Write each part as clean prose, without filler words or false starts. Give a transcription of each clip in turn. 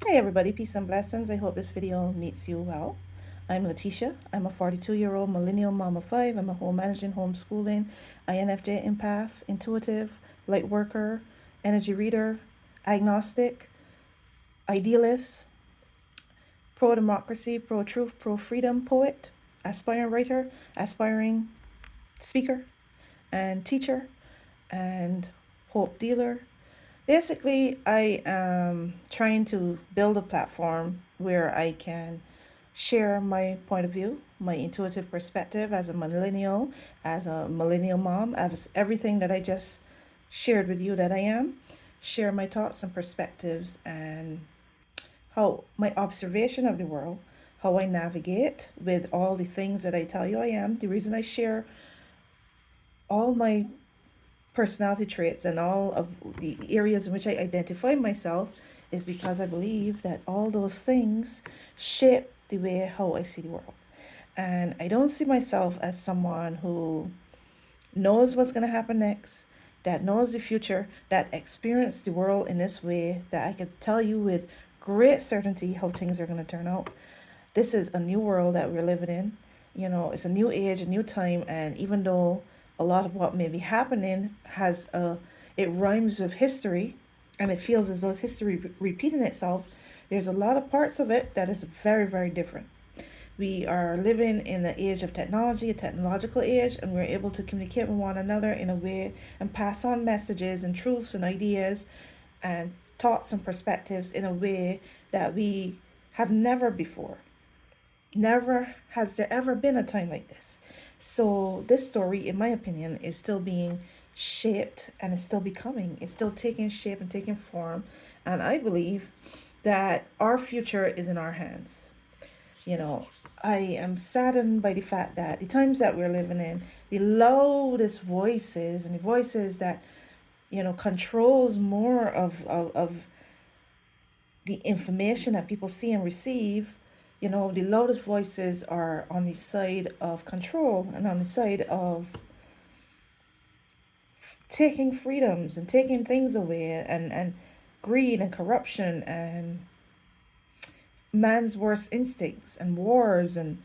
Hey everybody, peace and blessings. I hope this video meets you well. I'm Letitia. I'm a 42-year-old millennial mom of five. I'm a home managing, homeschooling, INFJ empath, intuitive, light worker, energy reader, agnostic, idealist, pro-democracy, pro-truth, pro-freedom poet, aspiring writer, aspiring speaker, and teacher, and hope dealer. Basically, I am trying to build a platform where I can share my point of view, my intuitive perspective as a millennial mom, as everything that I just shared with you that I am, share my thoughts and perspectives and how my observation of the world, how I navigate with all the things that I tell you I am. The reason I share all my personality traits and all of the areas in which I identify myself is because I believe that all those things shape the way how I see the world. And I don't see myself as someone who knows what's going to happen next, that knows the future, that experienced the world in this way, that I could tell you with great certainty how things are going to turn out. This is a new world that we're living in. It's a new age, a new time, and even though a lot of what may be happening it rhymes with history, and it feels as though it's history repeating itself. There's a lot of parts of it that is very, very different. We are living in the age of technology, a technological age, and we're able to communicate with one another in a way and pass on messages and truths and ideas and thoughts and perspectives in a way that we have never before. Never has there ever been a time like this. So this story, in my opinion, is still being shaped and it's still becoming. It's still taking shape and taking form. And I believe that our future is in our hands. You know, I am saddened by the fact that the times that we're living in, the loudest voices and the voices that, controls more of the information that people see and receive, the loudest voices are on the side of control and on the side of taking freedoms and taking things away and greed and corruption and man's worst instincts and wars and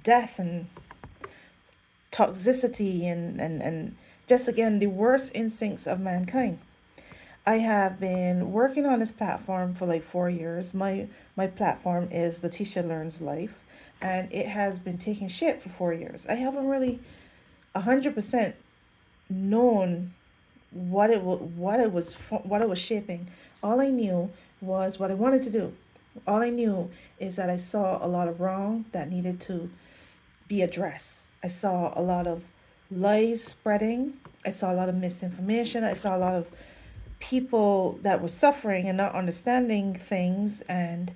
death and toxicity and just again the worst instincts of mankind. I have been working on this platform for like 4 years. My platform is Letitia Learns Life, and it has been taking shape for 4 years. I haven't really 100% known what it was shaping. All I knew was what I wanted to do. All I knew is that I saw a lot of wrong that needed to be addressed. I saw a lot of lies spreading. I saw a lot of misinformation. I saw a lot of people that were suffering and not understanding things and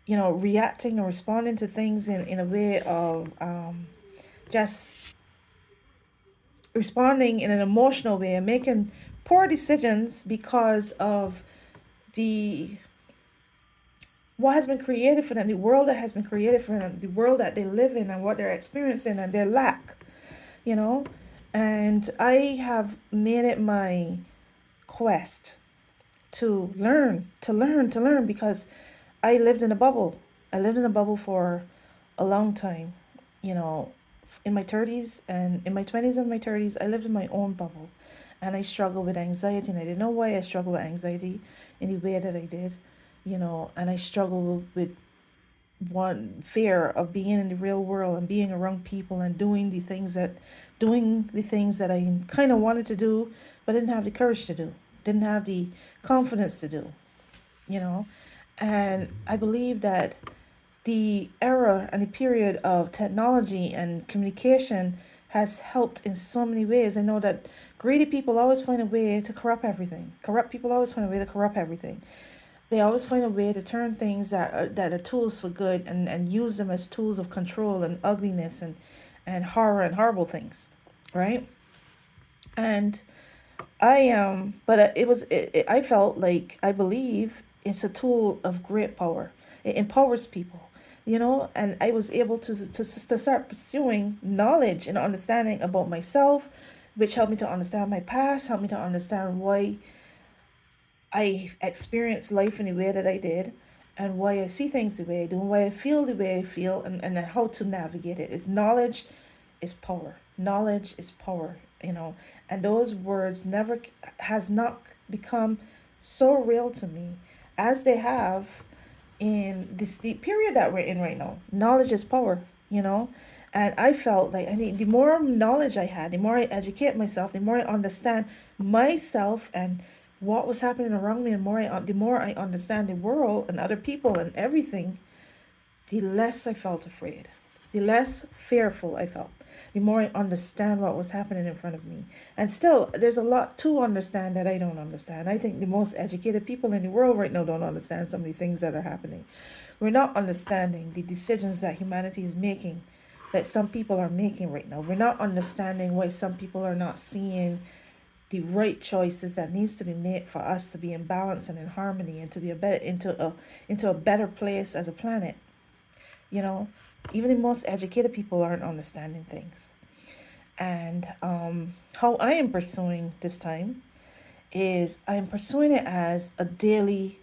reacting and responding to things in a way of just responding in an emotional way and making poor decisions because of the what has been created for them, the world that has been created for them, the world that they live in and what they're experiencing and their lack, you know. And I have made it my quest to learn, because I lived in a bubble. I lived in a bubble for a long time, you know, in my 30s and in my 20s and my 30s. I lived in my own bubble and I struggled with anxiety, and I didn't know why I struggled with anxiety in the way that I did, and I struggled with one fear of being in the real world and being around people and doing the things that I kind of wanted to do but didn't have the courage to do, didn't have the confidence to do, you know. And I believe that the era and the period of technology and communication has helped in so many ways. I know that greedy people always find a way to corrupt everything. Corrupt people always find a way to corrupt everything. They always find a way to turn things that are tools for good and use them as tools of control and ugliness and horror and horrible things, right? And I felt like I believe it's a tool of great power. It empowers people, and I was able to start pursuing knowledge and understanding about myself, which helped me to understand my past, helped me to understand why I experienced life in the way that I did, and why I see things the way I do, and why I feel the way I feel, and then how to navigate it. Is knowledge is power. Knowledge is power, and those words never has not become so real to me as they have in this the period that we're in right now. Knowledge is power, and I felt like I need the more knowledge I had, the more I educate myself, the more I understand myself and what was happening around me, and the more I understand the world and other people and everything, the less I felt afraid, the less fearful I felt, the more I understand what was happening in front of me. And still, there's a lot to understand that I don't understand. I think the most educated people in the world right now don't understand some of the things that are happening. We're not understanding the decisions that humanity is making, that some people are making right now. We're not understanding why some people are not seeing the right choices that needs to be made for us to be in balance and in harmony, and to be a better into a better place as a planet. You know, even the most educated people aren't understanding things. And how I am pursuing this time is I am pursuing it as a daily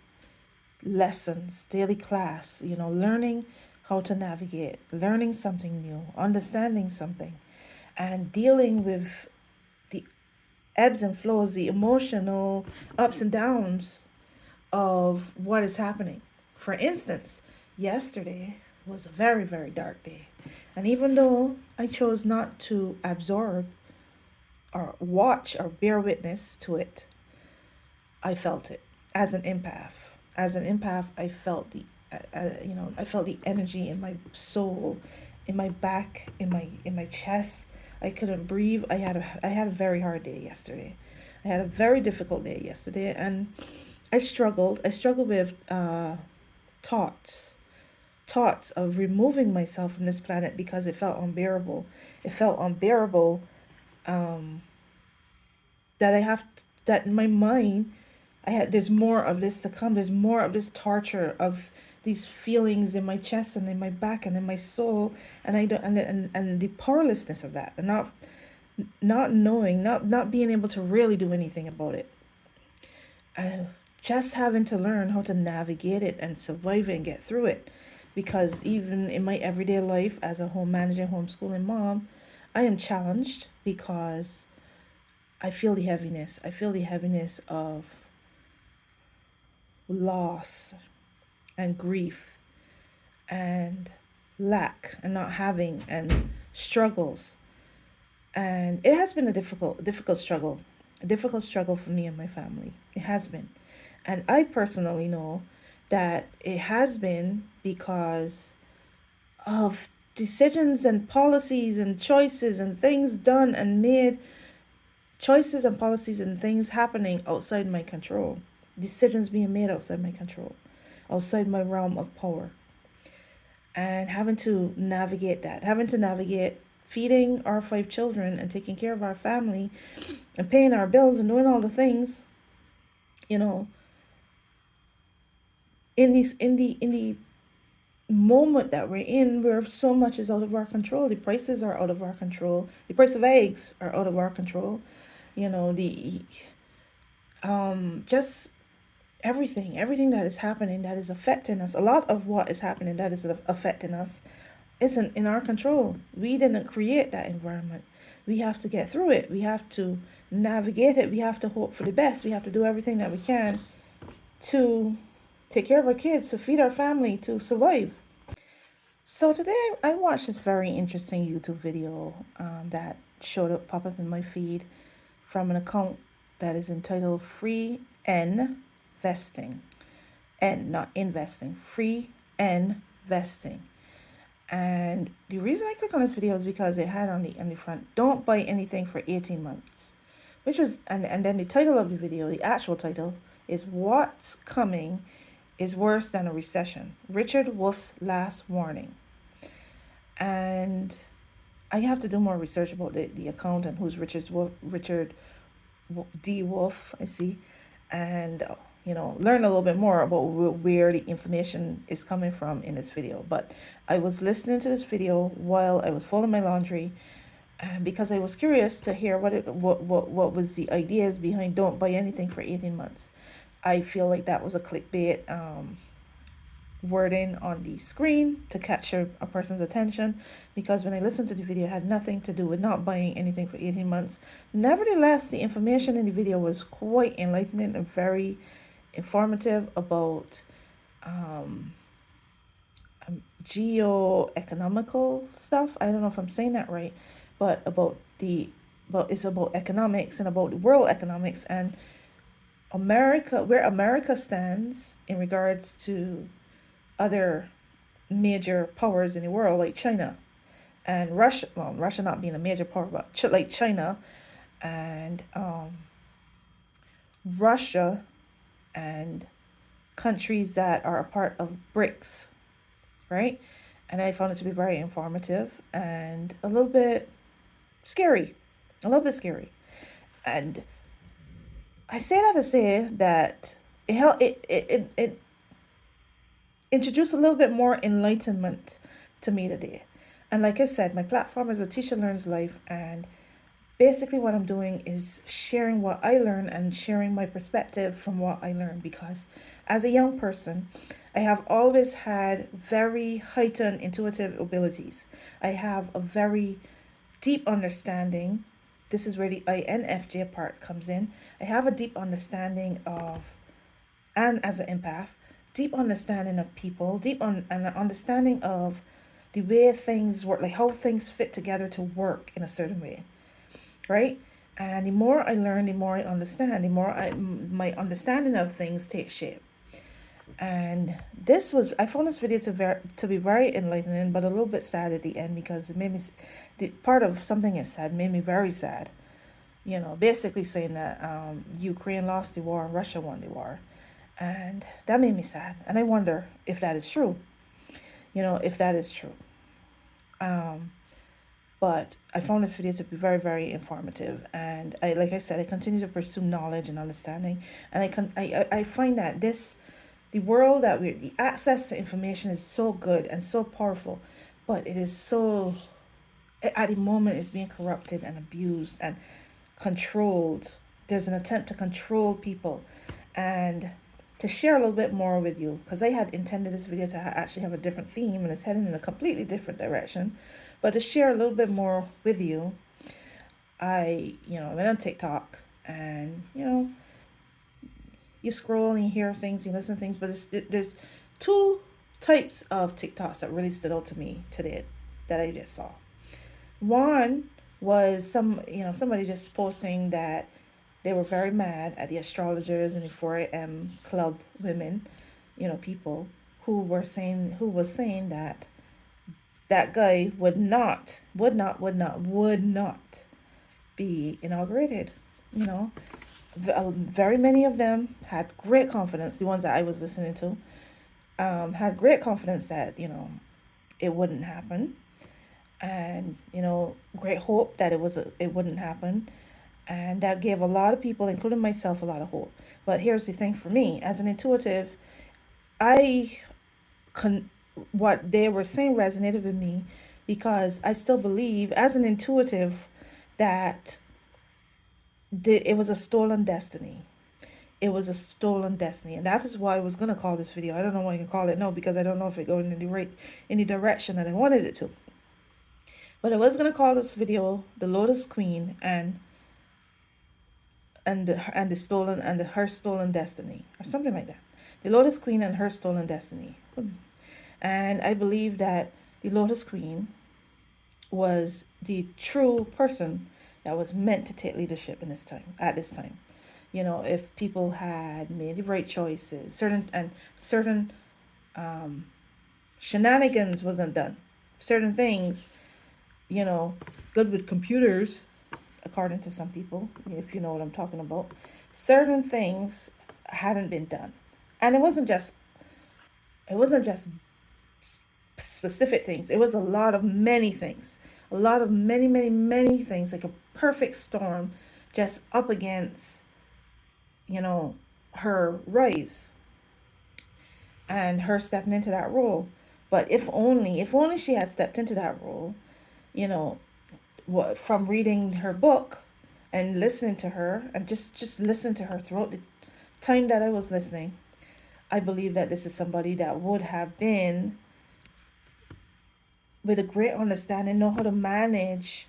lessons, daily class, learning how to navigate, learning something new, understanding something, and dealing with the ebbs and flows, the emotional ups and downs of what is happening. For instance, yesterday was a very, very dark day. And even though I chose not to absorb or watch or bear witness to it, I felt it as an empath. As an empath, I felt I felt the energy in my soul, in my back, in my chest. I couldn't breathe. I had a very hard day yesterday. I had a very difficult day yesterday, and I struggled. I struggled with thoughts, thoughts of removing myself from this planet because it felt unbearable. It felt unbearable um, that I have that in my mind there's more of this to come. There's more of this torture of these feelings in my chest and in my back and in my soul, and I don't and the powerlessness of that, and not knowing, not being able to really do anything about it. Just having to learn how to navigate it and survive it and get through it. Because even in my everyday life as a home manager, homeschooling mom, I am challenged because I feel the heaviness. I feel the heaviness of loss and grief and lack and not having and struggles. And it has been a difficult struggle, a difficult struggle for me and my family. It has been. And I personally know that it has been because of decisions and policies and choices and things done and made, choices and policies and things happening outside my control, decisions being made outside my control, outside my realm of power, and having to navigate that, having to navigate feeding our 5 children and taking care of our family and paying our bills and doing all the things, you know, in the moment that we're in, where so much is out of our control. The prices are out of our control. The price of eggs are out of our control. The just everything that is happening, that is affecting us. A lot of what is happening that is affecting us isn't in our control. We didn't create that environment. We have to get through it. We have to navigate it. We have to hope for the best. We have to do everything that we can to take care of our kids, to feed our family, to survive. So today I watched this very interesting YouTube video that pop up in my feed from an account that is entitled Free N Vesting. N, not investing. Free N Vesting. And the reason I clicked on this video is because it had on the front, don't buy anything for 18 months. Which was, and then the title of the video, the actual title, is What's Coming is Worse Than a Recession. Richard Wolff's Last Warning. And I have to do more research about the account and who's Richard D. Wolff, I see. And learn a little bit more about where the information is coming from in this video. But I was listening to this video while I was folding my laundry, because I was curious to hear what was the ideas behind don't buy anything for 18 months. I feel like that was a clickbait wording on the screen to capture a person's attention, because when I listened to the video, it had nothing to do with not buying anything for 18 months. Nevertheless, the information in the video was quite enlightening and very informative about um, geo-economical stuff. I don't know if I'm saying that right, but it's about economics and about world economics and America, where America stands in regards to other major powers in the world like China and Russia. Well, Russia not being a major power, but like China and Russia and countries that are a part of BRICS, right? And I found it to be very informative and a little bit scary, a little bit scary. And I say that to say that it introduced a little bit more enlightenment to me today. And like I said, my platform is a Teacher Learns Life, and basically what I'm doing is sharing what I learn and sharing my perspective from what I learned, because as a young person, I have always had very heightened intuitive abilities. I have a very deep understanding. This is where the INFJ part comes in. I have a deep understanding of, and as an empath, deep understanding of people, an understanding of the way things work, like how things fit together to work in a certain way, right? And the more I learn, the more I understand, my understanding of things takes shape. And I found this video to be very enlightening, but a little bit sad at the end, because it made me, the part of something is sad made me very sad. You know, basically saying that Ukraine lost the war and Russia won the war. And that made me sad. And I wonder if that is true. You know, if that is true. Um, but I found this video to be very, very informative. And like I said, I continue to pursue knowledge and understanding. And I find that the world that the access to information is so good and so powerful, but it is so, at the moment, it's being corrupted and abused and controlled. There's an attempt to control people. And to share a little bit more with you, because I had intended this video to actually have a different theme, and it's heading in a completely different direction. But to share a little bit more with you, I went on TikTok, and you scroll and you hear things, you listen to things, but there's two types of TikToks that really stood out to me today that I just saw. One was somebody just posting that they were very mad at the astrologers and the 4am club women, people who was saying that that guy would not be inaugurated. Very many of them had great confidence. The ones that I was listening to had great confidence that it wouldn't happen, and great hope that it wouldn't happen. And that gave a lot of people, including myself, a lot of hope. But here's the thing for me, as an intuitive, what they were saying resonated with me, because I still believe, as an intuitive, that it was a stolen destiny. It was a stolen destiny. And that is why I was going to call this video. I don't know what I can call it now, because I don't know if it goes in the direction that I wanted it to. But I was going to call this video The Lotus Queen and her stolen destiny, or something like that. The Lotus Queen and her stolen destiny. And I believe that the Lotus Queen was the true person that was meant to take leadership at this time. If people had made the right choices, certain shenanigans wasn't done, certain things, good with computers, according to some people, if you know what I'm talking about, certain things hadn't been done. And it wasn't just specific things. It was a lot of many things, a lot of many things, like a perfect storm, just up against her rise and her stepping into that role. But if only she had stepped into that role, from reading her book and listening to her, and just listen to her throughout time that I was listening, I believe that this is somebody that would have been with a great understanding, know how to manage,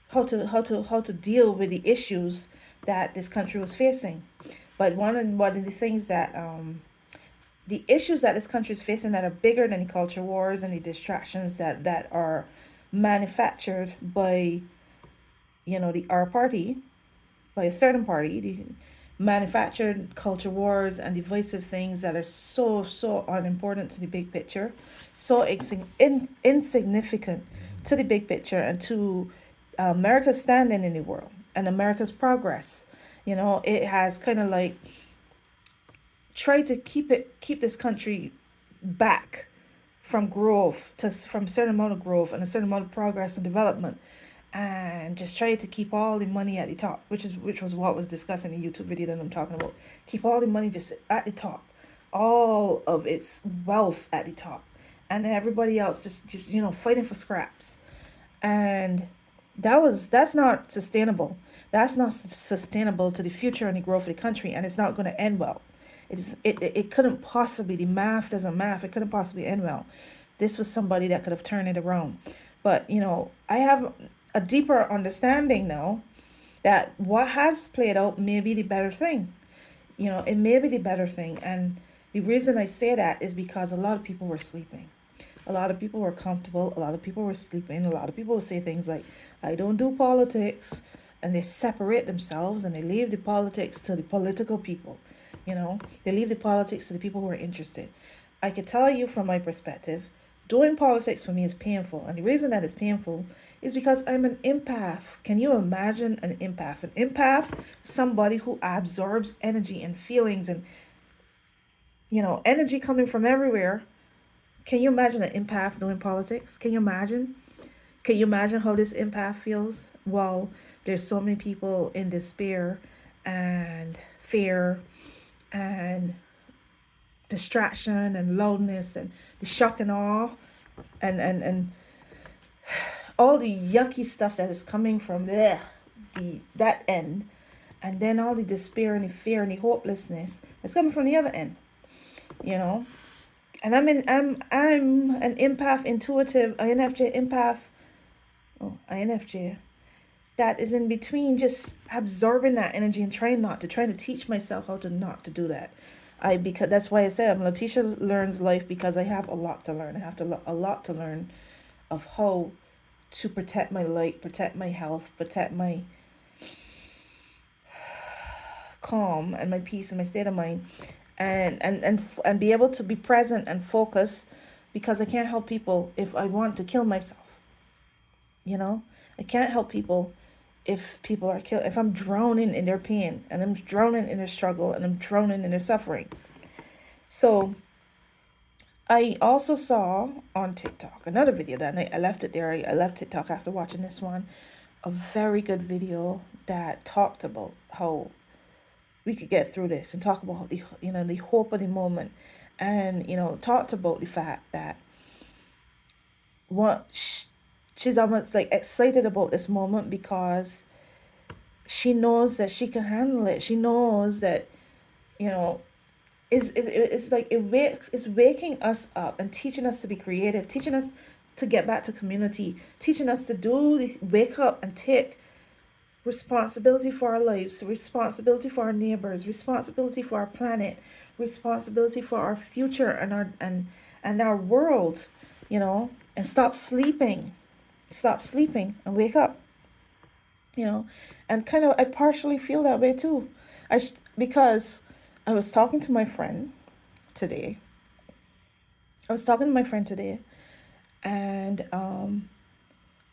how to deal with the issues that this country was facing. But one of the things that the issues that this country is facing that are bigger than the culture wars and the distractions that are manufactured by the our party, by a certain party, the manufactured culture wars and divisive things that are so unimportant to the big picture, so insignificant to the big picture and to America's standing in the world and America's progress. It has kind of like tried to keep this country back from growth, from a certain amount of growth and a certain amount of progress and development, and just try to keep all the money at the top, which was what was discussed in the YouTube video that I'm talking about. Keep all the money just at the top, all of its wealth at the top, and then everybody else just fighting for scraps. And that's not sustainable. That's not sustainable to the future and the growth of the country, and it's not going to end well. It couldn't possibly, the math doesn't math, it couldn't possibly end well. This was somebody that could have turned it around. But I have a deeper understanding now that what has played out may be the better thing. It may be the better thing. And the reason I say that is because a lot of people were sleeping. A lot of people were comfortable. A lot of people were sleeping. A lot of people would say things like, I don't do politics. And they separate themselves and they leave the politics to the political people. They leave the politics to the people who are interested. I could tell you from my perspective, doing politics for me is painful. And the reason that it's painful is because I'm an empath. Can you imagine an empath? An empath, somebody who absorbs energy and feelings and, energy coming from everywhere. Can you imagine an empath doing politics? Can you imagine? Can you imagine how this empath feels? Well, there's so many people in despair and fear and distraction and loudness and the shock and awe and all the yucky stuff that is coming from that end, and then all the despair and the fear and the hopelessness that's coming from the other end. And I'm an empath, intuitive, INFJ empath, INFJ, that is in between, just absorbing that energy and trying to teach myself how to not to do that. Because that's why I say I'm Letitia Learns Life, because I have a lot to learn. I have a lot to learn of how to protect my light, protect my health, protect my calm and my peace and my state of mind, and be able to be present and focus, because I can't help people if I want to kill myself. I can't help people if people are killed, if I'm drowning in their pain and I'm drowning in their struggle and I'm drowning in their suffering. So I also saw on TikTok another video that I left it there. I left TikTok after watching this one. A very good video that talked about how we could get through this, and talk about the hope of the moment, and talked about the fact that she's almost like excited about this moment because she knows that she can handle it. She knows that it's like it's waking us up and teaching us to be creative, teaching us to get back to community, teaching us to wake up and take responsibility for our lives, responsibility for our neighbors, responsibility for our planet, responsibility for our future and our world, and stop sleeping and wake up, and kind of I partially feel that way too. Because I was talking to my friend today. And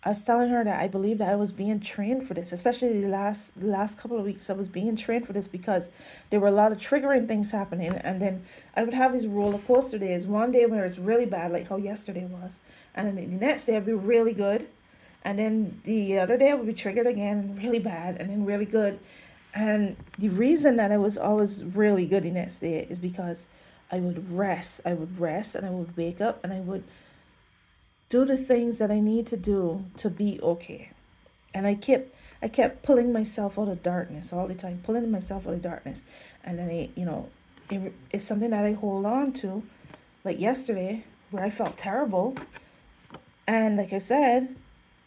I was telling her that I believe that I was being trained for this, especially the last couple of weeks. I was being trained for this because there were a lot of triggering things happening, and then I would have these roller coaster days. One day where it's really bad, like how yesterday was, and then the next day I'd be really good, and then the other day I would be triggered again, really bad, and then really good. And the reason that I was always really good the next day is because I would rest, and I would wake up, and I would do the things that I need to do to be okay. And I kept pulling myself out of darkness all the time, pulling myself out of darkness. And then it's something that I hold on to. Like yesterday, where I felt terrible, and like I said,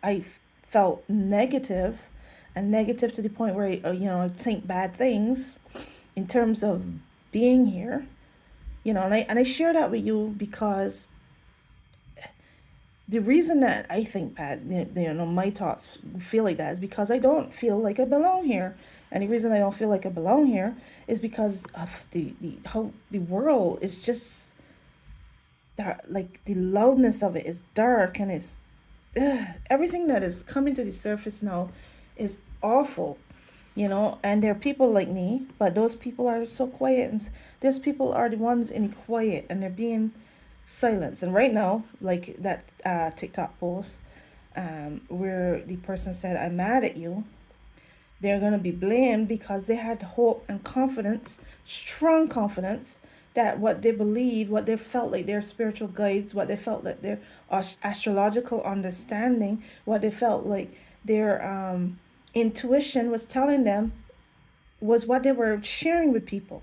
I felt negative, and negative to the point where I think bad things in terms of being here. And I share that with you because the reason that I think bad, my thoughts feel like that is because I don't feel like I belong here. And the reason I don't feel like I belong here is because of the how the world is just dark. Like the loudness of it is dark, and it's everything that is coming to the surface now is awful. And there are people like me, but those people are so quiet, and those people are the ones in the quiet, and they're being silenced. And right now, like that TikTok post, where the person said, "I'm mad at you," they're going to be blamed because they had hope and confidence, strong confidence, that what they believe, what they felt like their spiritual guides, what they felt like their astrological understanding, what they felt like their intuition was telling them, was what they were sharing with people.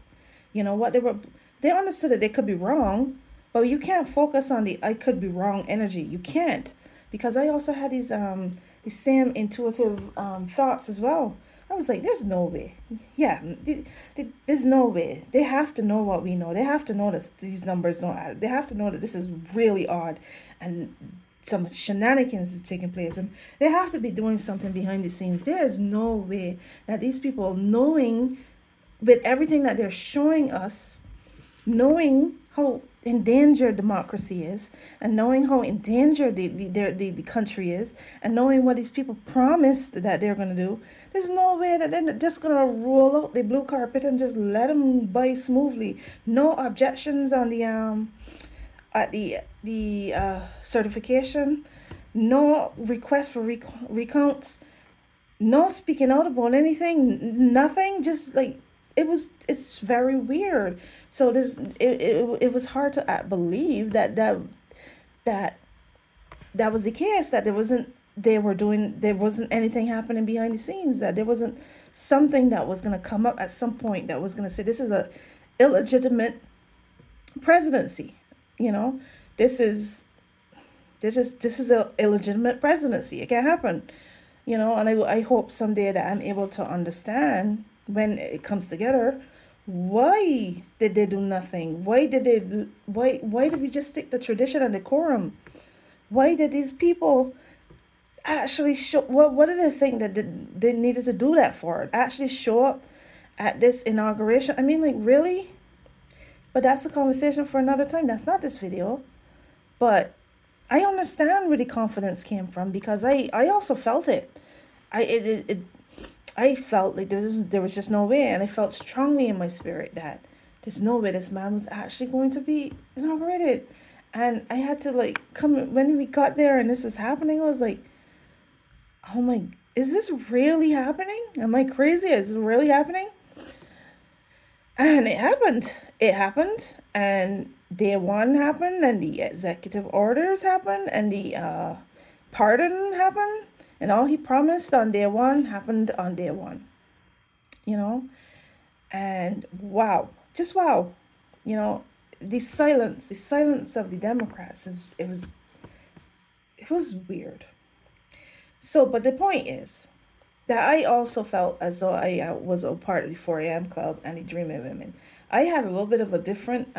They understood that they could be wrong, but you can't focus on the "I could be wrong" energy. You can't, because I also had these same intuitive thoughts as well. I was like, "There's no way." Yeah, there's no way. They have to know what we know. They have to know that these numbers don't add. They have to know that this is really odd, and some shenanigans is taking place, and they have to be doing something behind the scenes. There is no way that these people, knowing with everything that they're showing us, knowing how endangered democracy is, and knowing how endangered the country is, and knowing what these people promised that they're going to do, there's no way that they're just going to roll out the blue carpet and just let them by smoothly. No objections on the certification, no request for recounts, no speaking out about anything, nothing. Just like it's very weird. So it was hard to believe that that was the case, that there wasn't anything happening behind the scenes, that there wasn't something that was going to come up at some point that was going to say this is a illegitimate presidency. you know this is this is a illegitimate presidency. It can't happen. And I hope someday that I'm able to understand when it comes together, why did they do nothing? Why did we just stick to tradition and decorum? Why did these people actually show, what did they think that they needed to do that for? Actually show up at this inauguration? I mean, like, really? But that's a conversation for another time. That's not this video. But I understand where the confidence came from, because I also felt it. I felt like there was just no way, and I felt strongly in my spirit that there's no way this man was actually going to be inaugurated. And I had to, like, come when we got there and this was happening. I was like, oh my, is this really happening? Am I crazy? Is this really happening? And it happened. It happened, and day one happened, and the executive orders happened, and the pardon happened, and all he promised on day one happened on day one. You know, and wow, just wow. The silence of the Democrats it was weird. So, but the point is that I also felt as though I was a part of the 4 a.m. Club and the Dreaming Women. I had a little bit of a different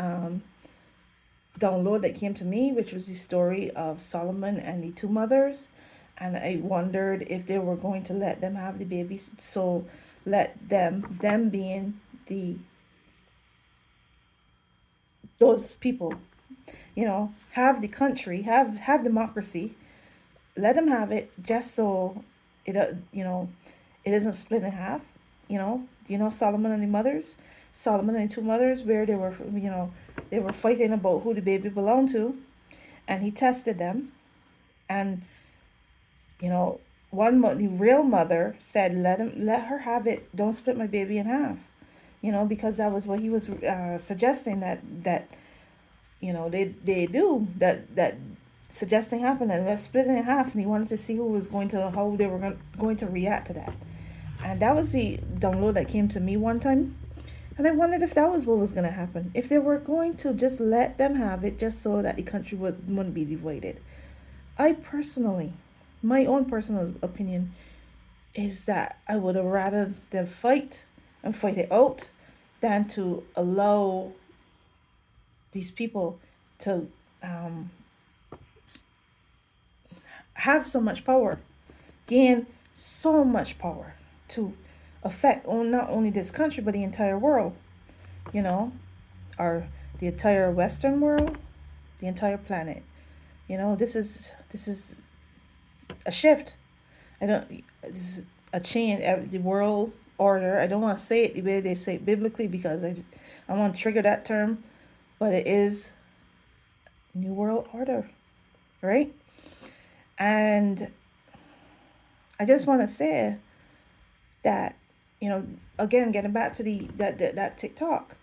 download that came to me, which was the story of Solomon and the two mothers. And I wondered if they were going to let them have the babies. So let them being those people, have the country, have democracy. Let them have it, just so it isn't split in half. Do you know Solomon and the mothers? Solomon and the two mothers, where they were fighting about who the baby belonged to, and he tested them, and the real mother said, let her have it. Don't split my baby in half. Because that was what he was suggesting that they do, that suggesting happened, and let's split it in half. And he wanted to see how they were going to react to that. And that was the download that came to me one time. And I wondered if that was what was going to happen. If they were going to just let them have it just so that the country wouldn't be divided. I personally, my own personal opinion is that I would have rather them fight and fight it out than to allow these people to um, have so much power, gain so much power to affect not only this country but the entire world. You know, or the entire Western world, the entire planet. This is a shift. I don't. This is a change. The world order. I don't want to say it the way they say it biblically because I want to trigger that term, but it is new world order, right? And I just want to say that, you know, again, getting back to that TikTok,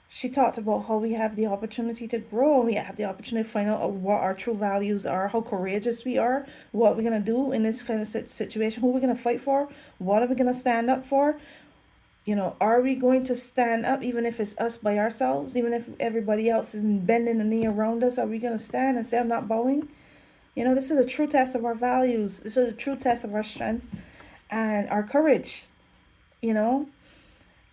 she talked about how we have the opportunity to grow. We have the opportunity to find out what our true values are, how courageous we are, what we're going to do in this kind of situation, who we're going to fight for, what are we going to stand up for. Are we going to stand up even if it's us by ourselves, even if everybody else isn't bending the knee around us? Are we going to stand and say, I'm not bowing? This is a true test of our values. This is a true test of our strength and our courage, you know?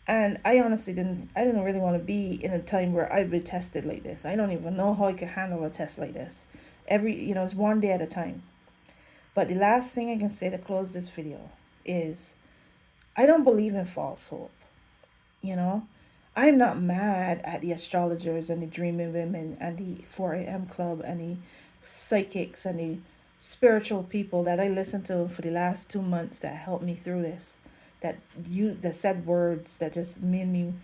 And I didn't really want to be in a time where I'd be tested like this. I don't even know how I could handle a test like this. It's one day at a time. But the last thing I can say to close this video is I don't believe in false hope. You know, I'm not mad at the astrologers and the dreaming women and the 4 a.m. club and the psychics and the spiritual people that I listened to for the last 2 months that helped me through this. That said words that just made me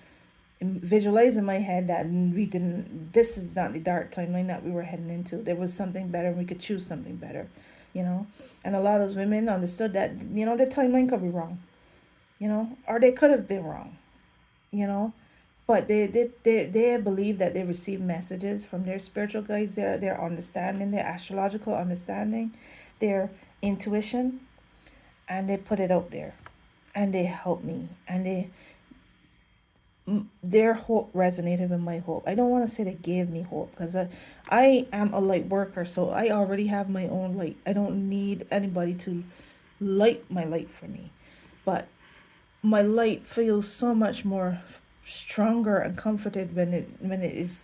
visualize in my head that this is not the dark timeline that we were heading into. There was something better and we could choose something better, you know. And a lot of those women understood that, the timeline could be wrong, or they could have been wrong, you know. But they believe that they receive messages from their spiritual guides, their understanding, their astrological understanding, their intuition, and they put it out there, and they help me, and their hope resonated with my hope. I don't want to say they gave me hope because I am a light worker, so I already have my own light. I don't need anybody to light my light for me, but my light feels so much more stronger and comforted when it is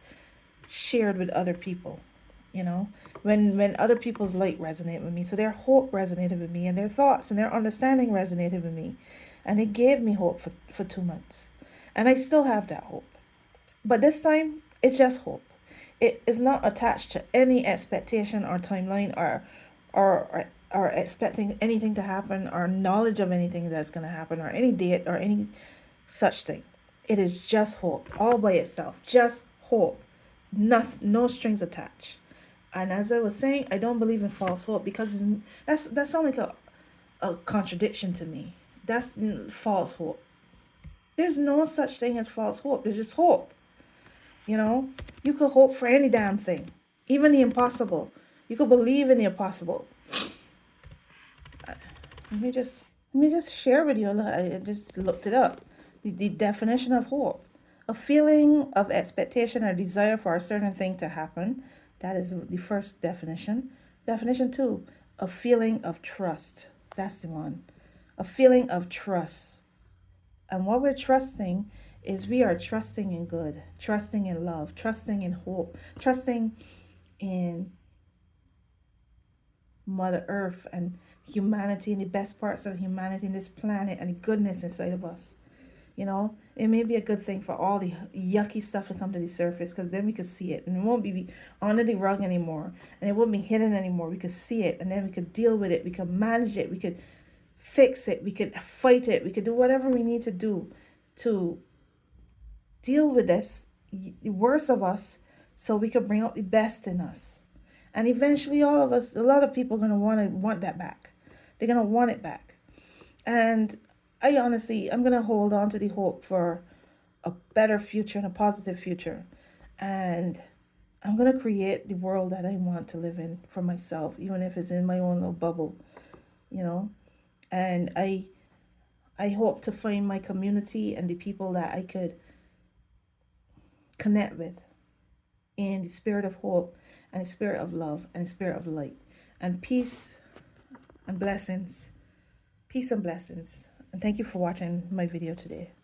shared with other people. When other people's light resonate with me, so their hope resonated with me, and their thoughts and their understanding resonated with me, and it gave me hope for 2 months, and I still have that hope. But this time it's just hope. It is not attached to any expectation or timeline or expecting anything to happen or knowledge of anything that's going to happen or any date or any such thing. It is just hope all by itself. Just hope. No strings attached. And as I was saying, I don't believe in false hope because that sounds like a contradiction to me. That's false hope. There's no such thing as false hope. There's just hope. You could hope for any damn thing, even the impossible. You could believe in the impossible. Let me just share with you. I just looked it up. The definition of hope: a feeling of expectation or desire for a certain thing to happen. That is the first definition. Definition two: a feeling of trust. That's the one. A feeling of trust. And what we're trusting is we are trusting in good, trusting in love, trusting in hope, trusting in Mother Earth and humanity and the best parts of humanity in this planet and the goodness inside of us. It may be a good thing for all the yucky stuff to come to the surface because then we could see it and it won't be under the rug anymore and it won't be hidden anymore. We could see it and then we could deal with it. We could manage it. We could fix it. We could fight it. We could do whatever we need to do to deal with this, the worst of us, so we could bring out the best in us. And eventually all of us, a lot of people are going to want that back. They're going to want it back. And I'm going to hold on to the hope for a better future and a positive future. And I'm going to create the world that I want to live in for myself, even if it's in my own little bubble, And I hope to find my community and the people that I could connect with in the spirit of hope and the spirit of love and the spirit of light. And peace and blessings. Peace and blessings. And thank you for watching my video today.